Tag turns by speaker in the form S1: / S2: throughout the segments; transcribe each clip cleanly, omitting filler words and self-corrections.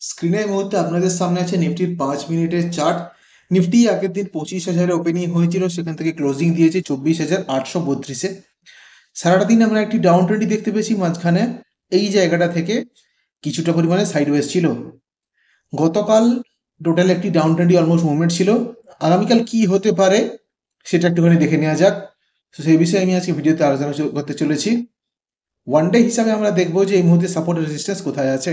S1: স্ক্রিনে এই মুহূর্তে আপনাদের সামনে আছে নিফটির 5 মিনিটের চার্ট। নিফটি আগের দিন 25,000-এ ওপেনিং হয়েছিল, সেখান থেকে ক্লোজিং দিয়েছে 24,832-এ। সারাটা দিন আমরা একটি ডাউন ট্রেন্ডই দেখতে পেয়েছি। মাঝখানে এই জায়গাটা থেকে কিছুটা পরিমাণে সাইডওয়েজ ছিল। গতকাল টোটাল একটি ডাউন ট্রেন্ডই অলমোস্ট মুভমেন্ট ছিল। আগামীকাল কি হতে পারে সেটা একটুখানি দেখে নেওয়া যাক। তো সেই বিষয়ে আমি আজকে ভিডিওতে আলোচনা করতে চলেছি। ওয়ান ডে হিসাবে আমরা দেখবো যে এই মুহূর্তে সাপোর্ট রেজিস্ট্যান্স কোথায় আছে।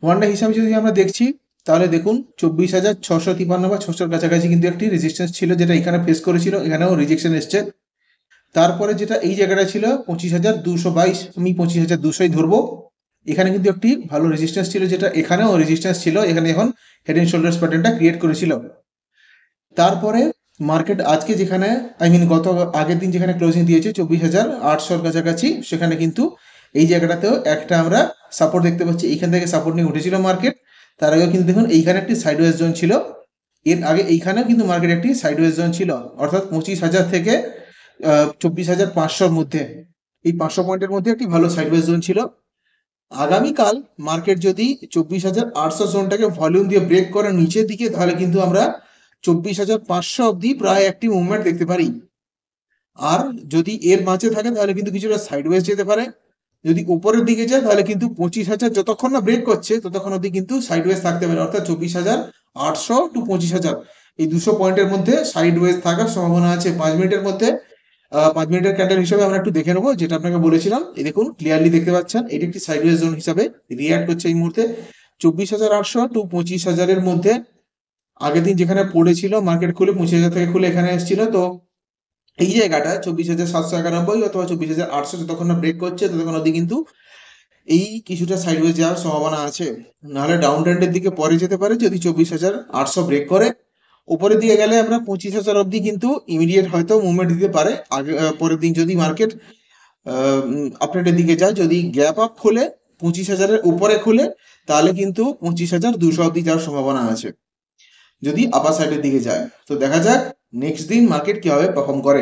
S1: ওয়ান ডে হিসাবে যদি আমরা দেখছি, তাহলে দেখুন 24,653 বা 600-র কাছাকাছি কিন্তু একটি রেজিস্ট্যান্স ছিল, যেটা এখানে ফেস করেছিল। এখানেও রিজেকশন এসছে। তারপরে যেটা এই জায়গাটা ছিল 25,222, আমি 25,200ই ধরবো। এখানে কিন্তু একটি ভালো রেজিস্ট্যান্স ছিল, যেটা এখানেও রেজিস্ট্যান্স ছিল। এখানে এখন হেড এন্ড শোল্ডার্স প্যাটার্নটা ক্রিয়েট করেছিল। তারপরে মার্কেট আজকে যেখানে গত আগের দিন যেখানে ক্লোজিং দিয়েছে 24,800-র কাছাকাছি, সেখানে কিন্তু এই জায়গাটাতেও একটা আমরা সাপোর্ট দেখতে পাচ্ছি। এইখান থেকে সাপোর্ট নিয়ে উঠেছিল মার্কেট। তার আগেও কিন্তু দেখুন এইখানে একটি সাইডওয়েজ জোন ছিল। এর আগে এইখানেও কিন্তু মার্কেট একটি সাইডওয়েজ জোন ছিল, অর্থাৎ 25,000 থেকে 24,500-র মধ্যে, এই 500 পয়েন্টের মধ্যে একটি ভালো সাইডওয়েজ জোন ছিল। আগামীকাল মার্কেট যদি 24,800 জোনটাকে ভলিউম দিয়ে ব্রেক করে নিচের দিকে, তাহলে কিন্তু আমরা 24,500 অব্দি প্রায় একটি মুভমেন্ট দেখতে পারি। আর যদি এর মাঝে থাকে তাহলে কিন্তু কিছুটা সাইডওয়েজ যেতে পারে। যদি উপরের দিকে যায় তাহলে কিন্তু 25,000 যতক্ষণ না ব্রেক করছে ততক্ষণ অব্দি কিন্তু সাইডওয়েজ থাকতে পারে, অর্থাৎ 24,800 টু 25,000 এই 200 পয়েন্টের মধ্যে সাইডওয়েজ থাকার সম্ভাবনা আছে 5 মিনিটের মধ্যে। 5 মিনিটের ক্যান্ডেল হিসাবে আমরা একটু দেখে নেবো, যেটা আপনাকে বলেছিলাম। এই দেখুন ক্লিয়ারলি দেখতে পাচ্ছেন এটি একটি সাইডওয়েজ জোন হিসাবে রিঅ্যাক্ট করছে এই মুহূর্তে। 24,800 টু 25,000-এর মধ্যে আগের দিন যেখানে পড়েছিল, মার্কেট খুলে 25,000 থেকে খুলে এখানে এসেছিল। তো এই জায়গাটা 24,791 অথবা 24,800 যতক্ষণ না ব্রেক করছে ততক্ষণ অবধি কিন্তু এই কিছুটা সাইডওয়েজ যাওয়ার সম্ভাবনা আছে। নাহলে ডাউন ট্রেন্ডের দিকে পরে যেতে পারে যদি 24,800 ব্রেক করে। উপরের দিকে গেলে আমরা 25,000 অব্দি কিন্তু ইমিডিয়েট হয়তো মুভমেন্ট দিতে পারে। আগে পরের দিন যদি মার্কেট আপডেটের দিকে যায়, যদি গ্যাপ আপ খুলে 25,000-এর উপরে খুলে, তাহলে কিন্তু 25,200 অব্দি যাওয়ার সম্ভাবনা আছে যদি আপার সাইডের দিকে যায়। তো দেখা যাক নেক্সট দিন মার্কেট কিভাবে পারফর্ম করে।